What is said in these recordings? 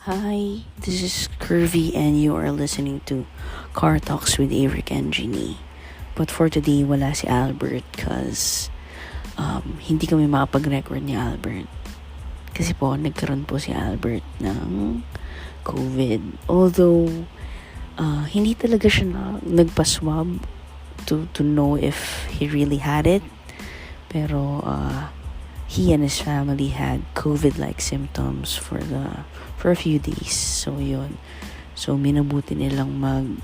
Hi, this is Curvy and you are listening to Car Talks with Eric and Ginny. But for today, wala si Albert cause hindi kami makapag-record ni Albert. Kasi po, nagkaroon po si Albert ng COVID. Although, hindi talaga siya nagpa-swab to know if he really had it. Pero, he and his family had COVID-like symptoms for a few days. So, yun. So, minabuti nilang mag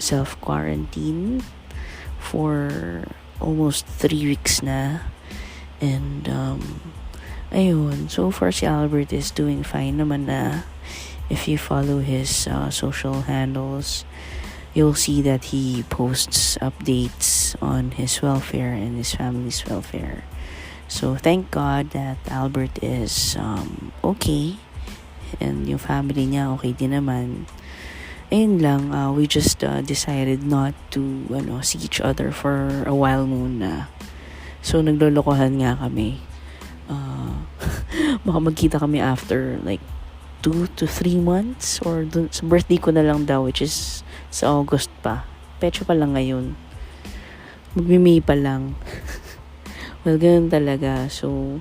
self-quarantine for almost 3 weeks na. And, ayun. So far, si Albert is doing fine naman na. If you follow his social handles, you'll see that he posts updates on his welfare and his family's welfare. So, thank God that Albert is okay. And yung family niya okay din naman. Ayun lang, we just decided not to see each other for a while muna. So, naglolokohan nga kami. Baka magkita kami after like 2 to 3 months or sa birthday ko na lang daw, which is sa August pa. Pecho pa lang ngayon. Magmi-May pa lang. Well, ganun talaga. So,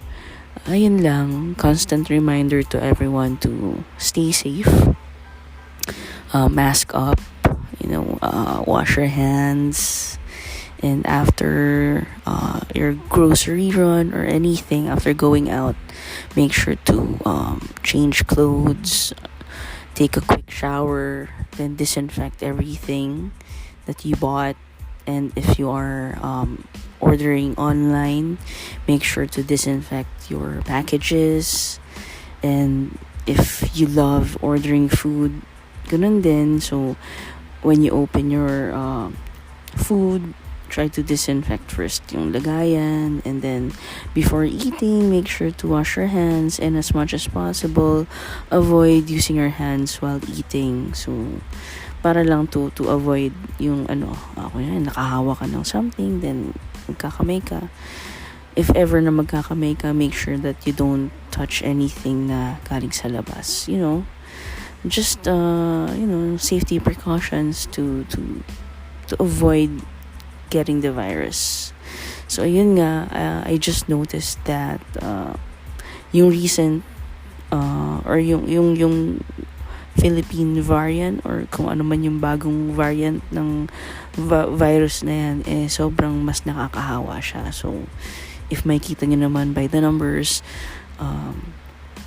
ayun lang. Constant reminder to everyone to stay safe. Mask up. Wash your hands. And after your grocery run or anything, after going out, make sure to change clothes, take a quick shower, then disinfect everything that you bought. And if you are ordering online, make sure to disinfect your packages. And if you love ordering food, ganun din. So, when you open your food, try to disinfect first yung lagayan, and then before eating, make sure to wash your hands, and as much as possible, avoid using your hands while eating. So, para lang to avoid yung nakahawa ka ng something, then magkakamay ka. If ever na magkakamay ka, make sure that you don't touch anything na galing sa labas. Just safety precautions to avoid getting the virus. So ayun nga, I just noticed that yung recent or yung Philippine variant, or kung ano man yung bagong variant ng virus na yan, sobrang mas nakakahawa siya. So if makita nyo naman by the numbers,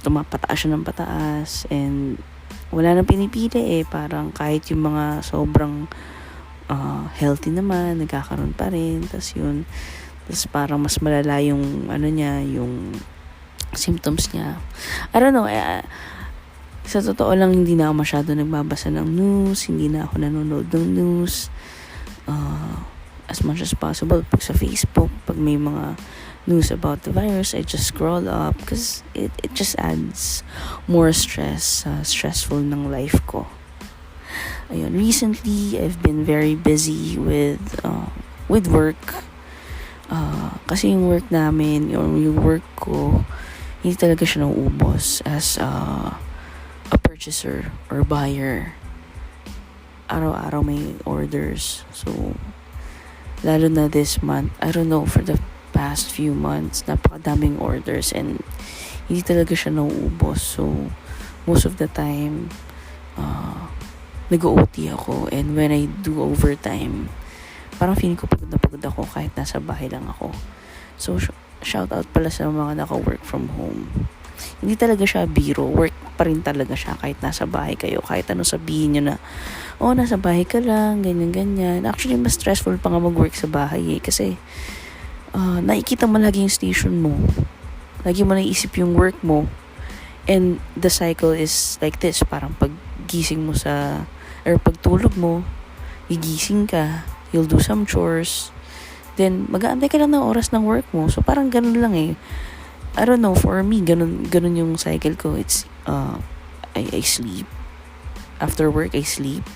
pataas siya ng pataas, and wala nang pinipili parang kahit yung mga sobrang healthy naman, nagkakaroon pa rin. Tapos parang mas malala yung yung symptoms niya. I don't know, sa totoo lang, hindi na ako masyado nagbabasa ng news, hindi na ako nanonood ng news. As much as possible, pag sa Facebook, pag may mga news about the virus, I just scroll up because it just adds more stress, stressful ng life ko. Ayun, recently, I've been very busy with work. Kasi yung work namin, yung work ko, hindi talaga siya nauubos as a purchaser or buyer. Araw-araw may orders. So, lalo na this month, I don't know, for the past few months, napakadaming orders and hindi talaga siya nauubos. So, most of the time, nag-OT ako, and when I do overtime, parang feeling ko pagod na pagod ako kahit nasa bahay lang ako. So, shout out pala sa mga naka-work from home. Hindi talaga siya biro, work pa rin talaga siya kahit nasa bahay kayo, kahit ano sabihin nyo na nasa bahay ka lang, ganyan. Actually, mas stressful pa nga mag-work sa bahay kasi nakikita mo lagi yung station mo, lagi mo naisip yung work mo, and the cycle is like this. Parang paggising mo or pagtulog mo, gigising ka, you'll do some chores, then mag-aantay ka lang ng oras ng work mo. So parang ganun lang I don't know, for me, ganun yung cycle ko. It's I sleep. After work, I sleep.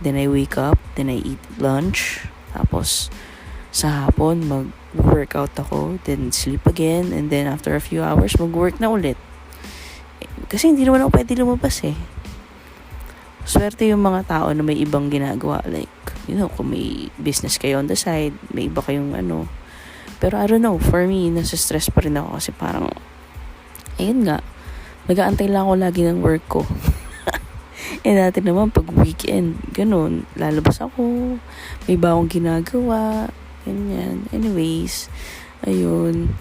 Then I wake up, then I eat lunch. Tapos sa hapon, mag-workout ako, then sleep again, and then after a few hours, mag-work na ulit. Kasi hindi naman ako pwede lumabas eh. Swerte yung mga tao na may ibang ginagawa. Like, kung may business kayo on the side, may iba kayong ano. Pero I don't know, for me, nasa stress pa rin ako kasi parang, ayun nga, nag-aantay lang ako lagi ng work ko. Dati naman, pag weekend, ganun, lalabas ako, may iba akong ginagawa, ganyan. Anyways, ayun.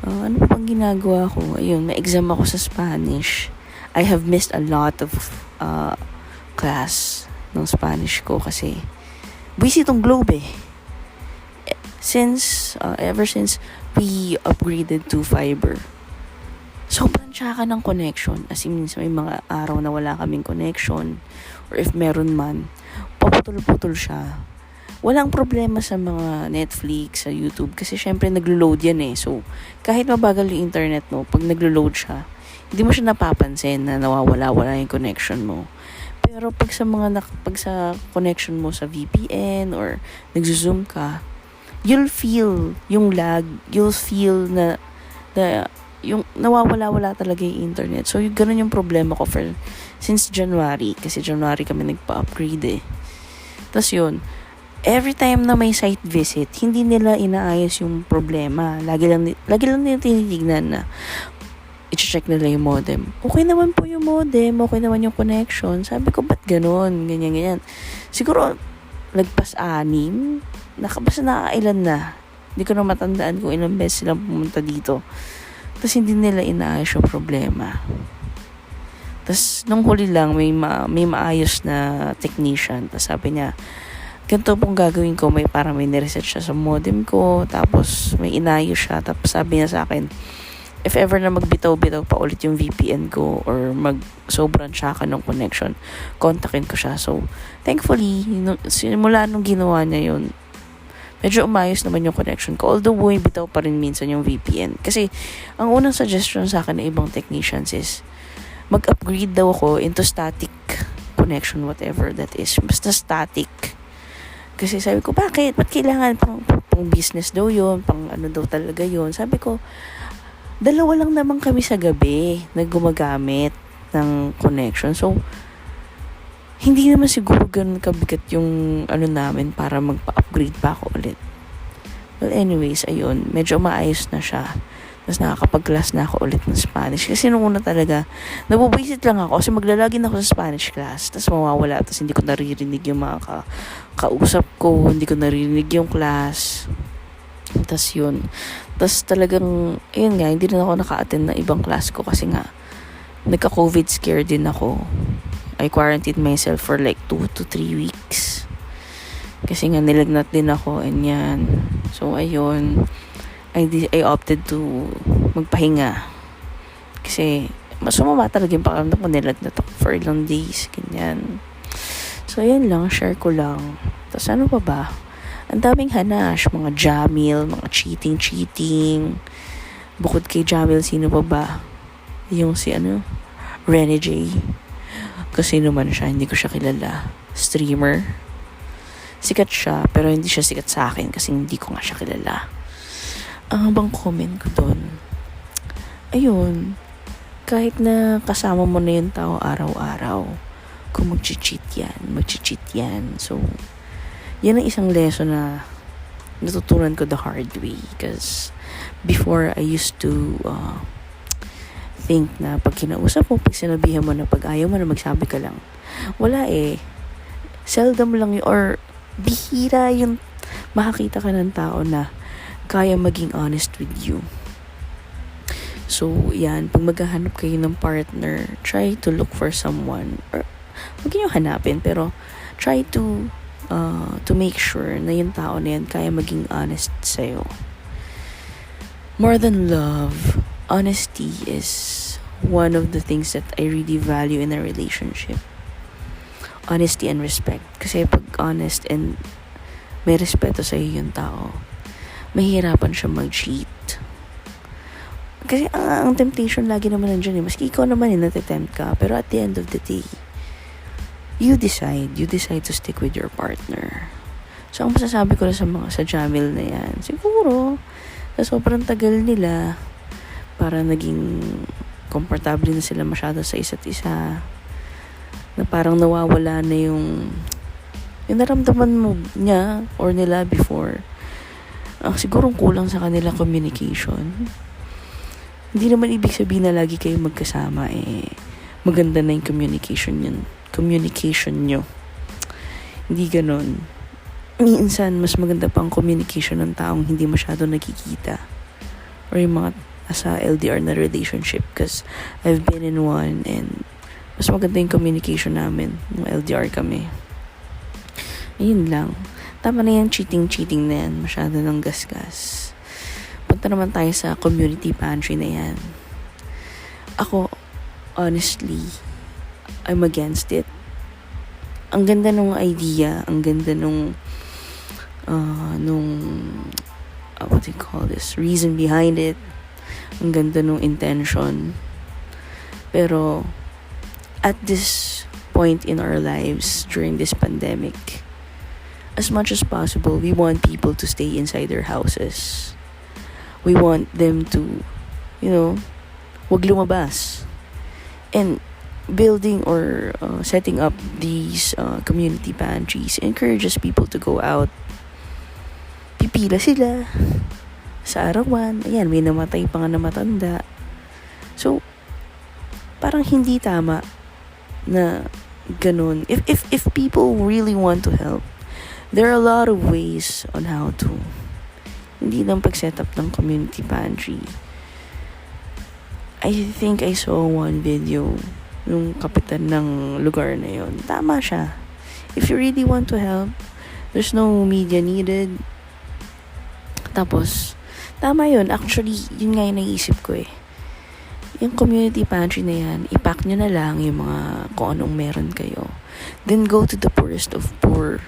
Ano pa pang ginagawa ko? Ayun, may exam ako sa Spanish. I have missed a lot of class ng Spanish ko kasi busy tong Globe eh. Ever since we upgraded to fiber, sobrang tsaka ng connection. As in, may mga araw na wala kaming connection or if meron man, paputol-putol siya. Walang problema sa mga Netflix, sa YouTube kasi syempre naglo-load yan eh. So, kahit mabagal yung internet mo, pag naglo-load siya, hindi mo siya napapansin na nawawala-wala yung connection mo. Pero pag sa connection mo sa VPN or nagzo-zoom ka, you'll feel yung lag, you'll feel na yung nawawala-wala talaga yung internet. So, ganun yung problema ko since January. Kasi January kami nagpa-upgrade eh. Tapos yun, every time na may site visit, hindi nila inaayos yung problema. Lagi lang nila tinitignan na i-check nila yung modem. Okay naman po yung modem, okay naman yung connection. Sabi ko, ba't ganun? Ganyan. Siguro, lagpas 6, basta nakakailan na. Hindi ko na matandaan kung ilang beses silang pumunta dito. Tapos hindi nila inaayos yung problema. Tapos nung huli lang, may maayos na technician. Tapos sabi niya, ganito pong gagawin ko, may nireset siya sa modem ko, tapos may inayos siya. Tapos sabi niya sa akin, if ever na magbitaw-bitaw pa ulit yung VPN ko or sobrang tsaka ng connection, kontakin ko siya. So, thankfully, simula nung ginawa niya yun, medyo umayos naman yung connection ko. Although, bitaw pa rin minsan yung VPN. Kasi, ang unang suggestion sa akin ng ibang technicians is, mag-upgrade daw ako into static connection, whatever that is. Basta static. Kasi sabi ko, bakit? Ba't kailangan? Pang business daw yun, pang ano daw talaga yun. Sabi ko, 2 lang naman kami sa gabi na gumagamit ng connection. So, hindi naman siguro ganun kabigat yung namin para magpa-upgrade pa ako ulit. Well, anyways, ayun. Medyo maayos na siya. Tapos nakakapag-class na ako ulit ng Spanish. Kasi nung una talaga, nabubisit lang ako kasi maglalagin ako sa Spanish class. Tapos mawawala. Tapos hindi ko naririnig yung mga kausap ko. Hindi ko naririnig yung class. Tapos yun. Tapos talagang, ayun nga, hindi rin ako naka-attend na ibang class ko kasi nga, nagka-COVID scare din ako. I quarantined myself for like 2 to 3 weeks. Kasi nga, nilagnat din ako and yan. So, ayun. I opted to magpahinga. Kasi, sumama talaga yung pakiramdam ko, nilagnat ako for ilang days. Ganyan. So, ayun lang. Share ko lang. Tapos, ano pa ba? Ang daming hanash, mga Jamil, mga cheating. Bukod kay Jamil, sino pa ba? Yung Rene J. Kasi naman siya, hindi ko siya kilala. Streamer. Sikat siya, pero hindi siya sikat sa akin kasi hindi ko nga siya kilala. Ang bang comment ko doon? Ayun, kahit na kasama mo na yung tao araw-araw, kung mag-cheat yan. So, yan ang isang lesson na natutunan ko the hard way. Because before, I used to think na pag kinausap mo, pag sinabihan mo na pag ayaw mo na magsabi ka lang. Wala eh. Seldom lang or bihira yung makakita ka ng tao na kaya maging honest with you. So, yan. Pag maghahanap kayo ng partner, try to look for someone. Or, huwag nyo hanapin, pero try to make sure na yung tao na yan kaya maging honest sa'yo. More than love, honesty is one of the things that I really value in a relationship. Honesty and respect. Kasi pag honest and may respeto sa'yo yung tao, mahihirapan siya mag-cheat. Kasi ang temptation lagi naman nandiyan eh. Maski ikaw naman natitempt ka. Pero at the end of the day, you decide to stick with your partner. So, ang masasabi ko na sa Jamil na yan, siguro, sa sobrang tagal nila, para naging komportable na sila masyado sa isa't isa. Na parang nawawala na yung naramdaman mo niya or nila before. Siguro kulang sa kanila communication. Hindi naman ibig sabihin na lagi kayo magkasama maganda na yung communication nyo. Hindi ganon. Minsan mas maganda pang communication ng taong hindi masyado nagkikita or yung mga nasa LDR na relationship, because I've been in one and mas maganda yung communication namin nung LDR kami. Ayun lang. Tama na yan, cheating na yan. Masyado ng gasgas. Punta naman tayo sa community pantry na yan. Ako, honestly, I'm against it. Ang ganda nung idea, ang ganda nung what do you call this, reason behind it. Ang ganda nung intention. Pero at this point in our lives during this pandemic, as much as possible, we want people to stay inside their houses. We want them to, wag lumabas. And building or setting up these community pantries encourages people to go out. Pipila sila sa arawan. Ayan, may namatay pa nga na matanda. So, parang hindi tama na ganun. If people really want to help, there are a lot of ways on how to. Hindi lang pag-set up ng community pantry. I think I saw one video nung kapitan ng lugar na yon. Tama siya. If you really want to help, there's no media needed. Tapos, tama yun. Actually, yun nga yung naisip ko Yung community pantry na yan, ipack nyo na lang yung mga kung anong meron kayo. Then go to the poorest of poor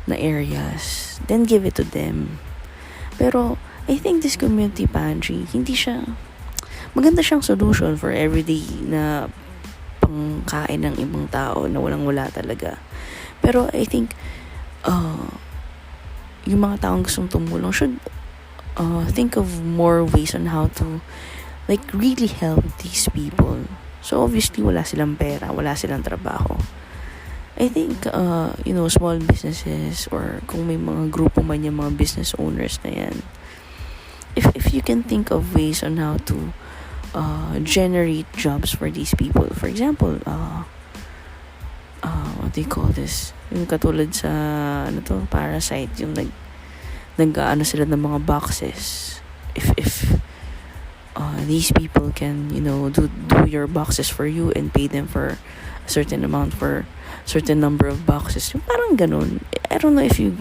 na areas. Then give it to them. Pero, I think this community pantry, maganda siyang solution for everyday na pangkain ng ibang tao na walang-wala talaga. Pero, I think, yung mga taong gustong tumulong should think of more ways on how to really help these people. So obviously wala silang pera, wala silang trabaho. I think small businesses or kung may mga grupo man yung mga business owners na yan, if you can think of ways on how to generate jobs for these people. For example, what do you call this? Yung katulad sa Parasite, yung nag-ano sila ng mga boxes. If these people can do your boxes for you and pay them for a certain amount for certain number of boxes, yung parang ganun. I don't know if you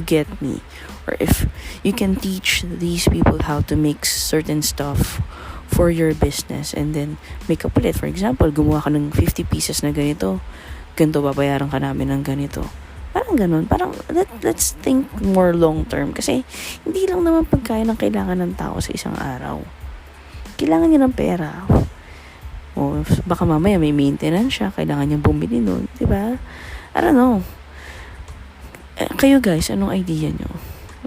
get me, or if you can teach these people how to make certain stuff for your business and then make up ulit. For example, gumawa ka ng 50 pieces na ganito, babayaran ka namin ng ganito. Parang ganun. Parang let's think more long term. Kasi hindi lang naman pagkain ang kailangan ng tao sa isang araw. Kailangan niya ng pera. O baka mamaya may maintenance siya. Kailangan niyang bumili nun. Diba? I don't know. Kayo guys, anong idea niyo?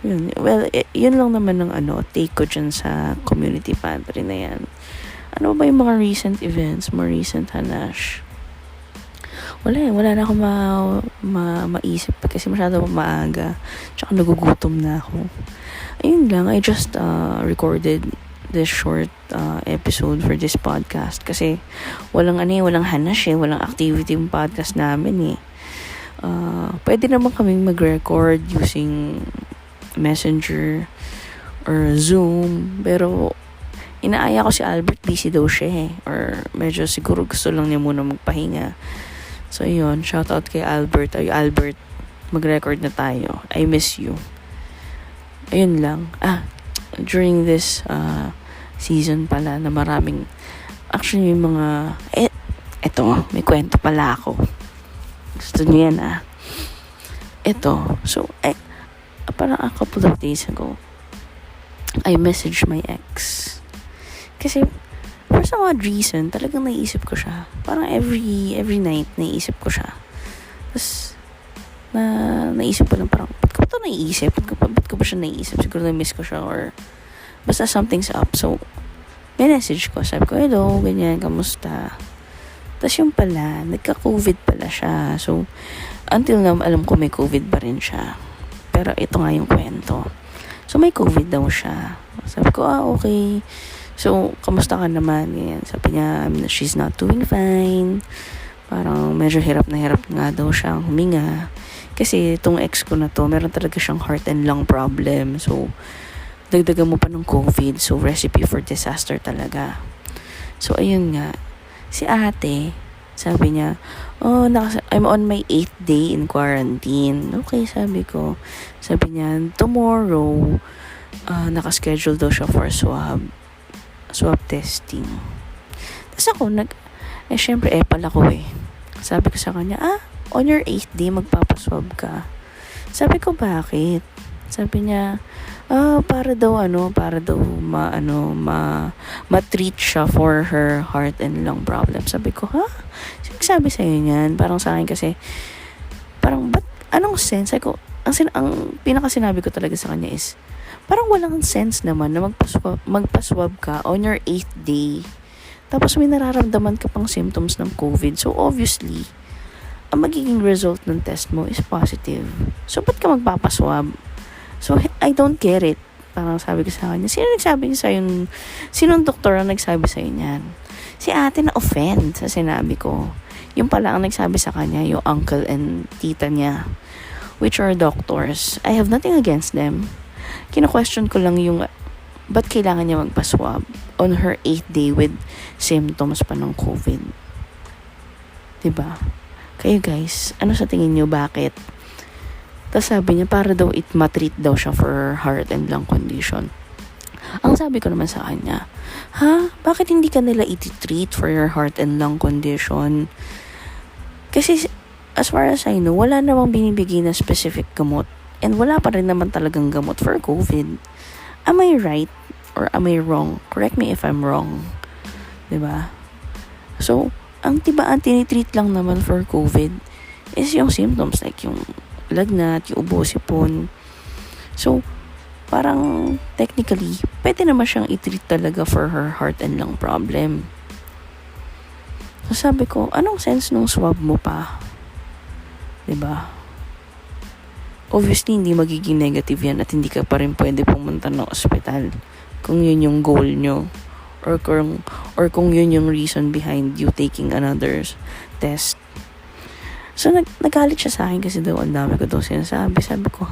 Yun. Well, yun lang naman ng take ko dyan sa community pantry na yan. Ano ba yung mga recent events, mga recent hanash? Wala na ako maisip kasi masyado maaga. Tsaka nagugutom na ako. Ayun lang, I just recorded this short episode for this podcast kasi walang hanash walang activity yung podcast namin pwede naman kaming mag-record using Messenger or Zoom, pero inaaya ko si Albert, busy daw siya or medyo siguro gusto lang niya muna magpahinga. So yun, shout out kay Albert. Albert, mag-record na tayo. I miss you. Ayun lang. During this season pala na maraming, actually may mga, eto, may kwento pala ako. Gusto niyo yan Eto, so, parang a couple of days ago, I messaged my ex. Kasi, for some odd reason, talagang naisip ko siya. Parang every night, naisip ko siya. Tapos, naisip ko lang parang, ba't ko ba ito naisip? Ba't ko ba siya naisip? Siguro na-miss ko siya or basta something's up. So, Minessage ko, sabi ko, hello, ganyan, kamusta? Tapos yung pala, nagka-COVID pala siya. So, until now, alam ko may COVID pa rin siya. Pero ito nga yung kwento. So, may COVID daw siya. Sabi ko, okay. So, kamusta ka naman? Ganyan. Sabi niya, she's not doing fine. Parang medyo hirap na hirap nga daw siyang huminga. Kasi itong ex ko na to, meron talaga siyang heart and lung problem. So, dagdagan mo pa ng COVID. So, recipe for disaster talaga. So, ayun nga. Si ate, sabi niya, I'm on my 8th day in quarantine. Okay, sabi ko. Sabi niya, tomorrow, nakaschedule daw siya for swab testing. Tapos ako, syempre, pala ko eh. Sabi ko sa kanya, on your 8th day, magpapaswab ka. Sabi ko, bakit? Sabi niya, para daw ma-treat siya for her heart and lung problem. Sabi ko, Sino sabi sa'yo niyan? Parang sa akin kasi, parang, anong sense? Sabi ko, ang pinakasinabi ko talaga sa kanya is, parang walang sense naman na magpaswab ka on your 8th day. Tapos may nararamdaman ka pang symptoms ng COVID. So, obviously, ang magiging result ng test mo is positive. So, ba't ka magpapaswab? So, I don't get it. Parang sabi ko sa kanya, sinong doktor ang nagsabi sa'yo niyan? Si ate na offend sa sinabi ko. Yung pala ang nagsabi sa kanya, yung uncle and tita niya, which are doctors. I have nothing against them. Kina-question ko lang yung ba't kailangan niya magpaswab on her 8th day with symptoms pa ng COVID. Diba? Kayo guys, ano sa tingin niyo, bakit? Tapos sabi niya, para daw matreat daw siya for her heart and lung condition. Ang sabi ko naman sa kanya, bakit hindi ka nila iti-treat for your heart and lung condition? Kasi as far as I know, wala namang binibigay na specific gamot. And wala pa rin naman talagang gamot for COVID. Am I right? Or am I wrong? Correct me if I'm wrong. Diba? So, ang tinitreat lang naman for COVID is yung symptoms like yung lagnat, yung ubo, sipon. So, parang technically, pwede naman siyang i-treat talaga for her heart and lung problem. So, sabi ko, anong sense nung swab mo pa? Diba? Obviously, hindi magiging negative yan at hindi ka pa rin pwede pumunta ng ospital kung yun yung goal nyo or kung yun yung reason behind you taking another test. So, nagalit siya sa akin kasi daw ang dami ko daw sinasabi. Sabi ko,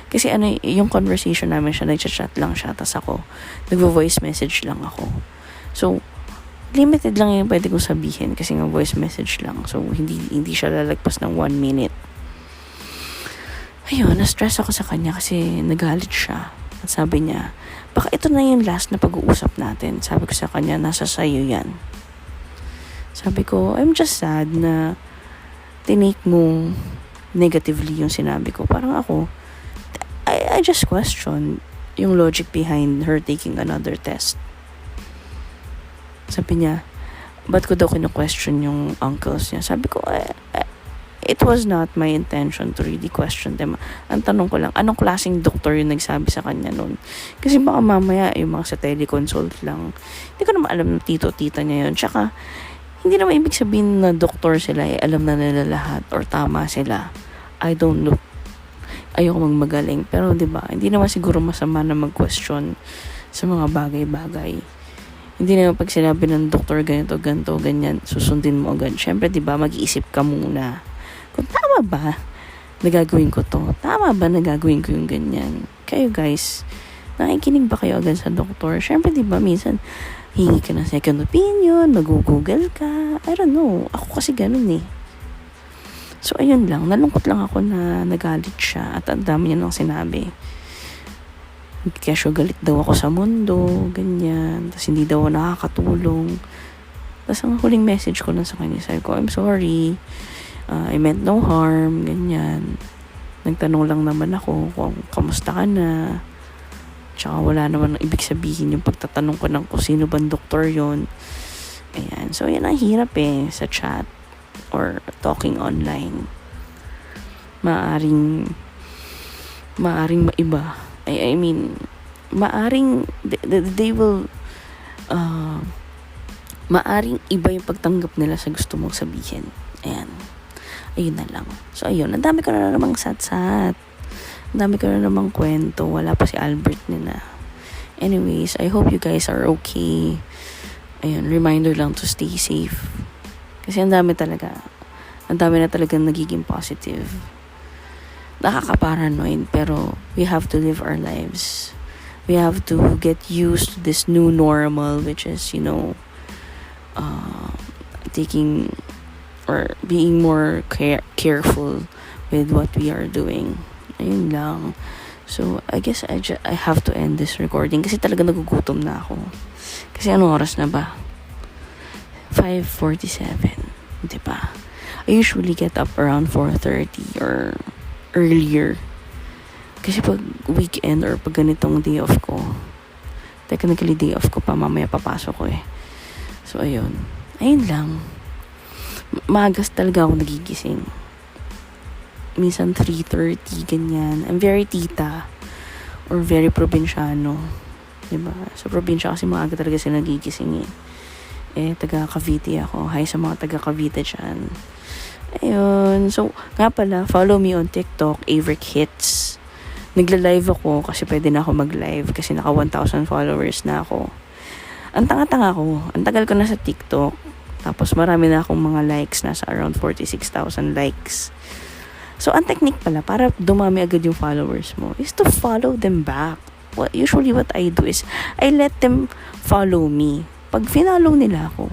Kasi yung conversation namin siya, nag-chat lang siya, tas ako, nagvo-voice message lang ako. So, limited lang yung pwede kong sabihin kasi nga voice message lang. So, hindi siya lalagpas ng 1 minute. Ayun, na-stress ako sa kanya kasi nagalit siya. At sabi niya, baka ito na yung last na pag-uusap natin. Sabi ko sa kanya, nasa sayo yan. Sabi ko, I'm just sad na tinake mo negatively yung sinabi ko. Parang ako, I just question yung logic behind her taking another test. Sabi niya, ba't ko daw kino-question yung uncles niya? Sabi ko, it was not my intention to really question them. Ang tanong ko lang, anong klaseng doktor yung nagsabi sa kanya noon? Kasi baka mamaya yung mga sa teleconsult lang. Hindi ko naman alam ng tito-tita niya yun. Tsaka, hindi naman ibig sabihin na doktor sila, alam na nila lahat or tama sila. I don't know. Ayoko magmagaling. Pero 'di ba, hindi naman siguro masama na mag-question sa mga bagay-bagay. Hindi naman pag sinabi ng doktor ganito, ganyan, susundin mo agad. Syempre 'di ba, mag-iisip ka muna. Kung tama ba nagagawin ko to? Tama ba nagagawin ko yung ganyan? Kayo guys, nakikinig ba kayo agad sa doktor? Syempre 'di ba, minsan hingi ka ng second opinion, mag-google ka. I don't know. Ako kasi ganun eh. So, ayun lang. Nalungkot lang ako na nagalit siya at ang dami niya nang sinabi. Kesyo galit daw ako sa mundo, ganyan. Tapos hindi daw ako nakakatulong. Tapos ang huling message ko lang sa kanya, sabi ko, I'm sorry. I meant no harm, ganyan. Nagtanong lang naman ako kung kamusta ka na. Tsaka wala naman ibig sabihin yung pagtatanong ko ng kung sino bang doktor yon. Ayan. So, yan ang hirap sa chat or talking online. Maaring maiba. I mean, maaring they will uh, maaring iba yung pagtanggap nila sa gusto mong sabihin. Ayan. Ayun na lang. So, ayun. Ang dami ko na namang sat-sat. Ang dami ko na namang kwento. Wala pa si Albert nila. Anyways, I hope you guys are okay. Ayun, reminder lang to stay safe. Kasi ang dami na talagang nagiging positive. Nakaka-paranoid, pero we have to live our lives. We have to get used to this new normal, which is, taking or being more careful with what we are doing. Ayun lang. So, I guess I have to end this recording kasi talaga nagugutom na ako. Kasi anong oras na ba? 5:47. Diba? I usually get up around 4:30 or earlier. Kasi pag weekend or pag ganitong day off ko, technically day off ko pa, mamaya papasok ko eh. So, ayun. Ayun lang. Maagas talaga ako nagigising. Minsan 3:30, ganyan. I'm very tita or very probinsyano. Diba? Sa probinsya kasi maaga talaga sila nagigising eh. Taga Cavite ako. Hi sa mga taga Cavite dyan. Ayun. So, nga pala, follow me on TikTok, Averick Hits. Nagla-live ako kasi pwede na ako mag-live kasi naka 1,000 followers na ako. Ang tanga-tanga ko. Ang tagal ko na sa TikTok. Tapos marami na akong mga likes. Nasa around 46,000 likes. So, ang technique pala, para dumami agad yung followers mo, is to follow them back. Usually what I do is, I let them follow me. Pag finollow nila ako,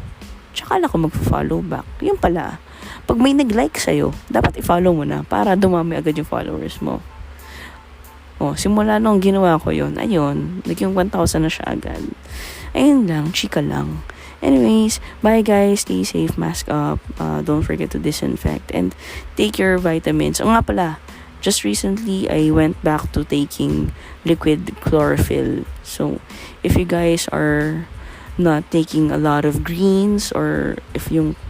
tsaka lang ako mag-follow back. Yun pala. Pag may nag-like sa'yo, dapat i-follow mo na para dumami agad yung followers mo. Simula nung ginawa ko yun, ayun, naging 1,000 na siya agad. Ayun lang, chika lang. Anyways, bye guys, stay safe, mask up, don't forget to disinfect, and take your vitamins. Nga pala, just recently, I went back to taking liquid chlorophyll. So, if you guys are not taking a lot of greens, or if yung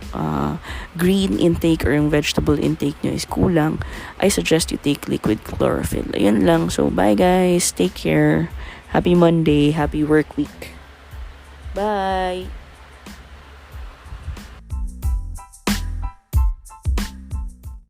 green intake or yung vegetable intake nyo is kulang, I suggest you take liquid chlorophyll. Ayun lang. So, bye guys. Take care. Happy Monday. Happy work week. Bye.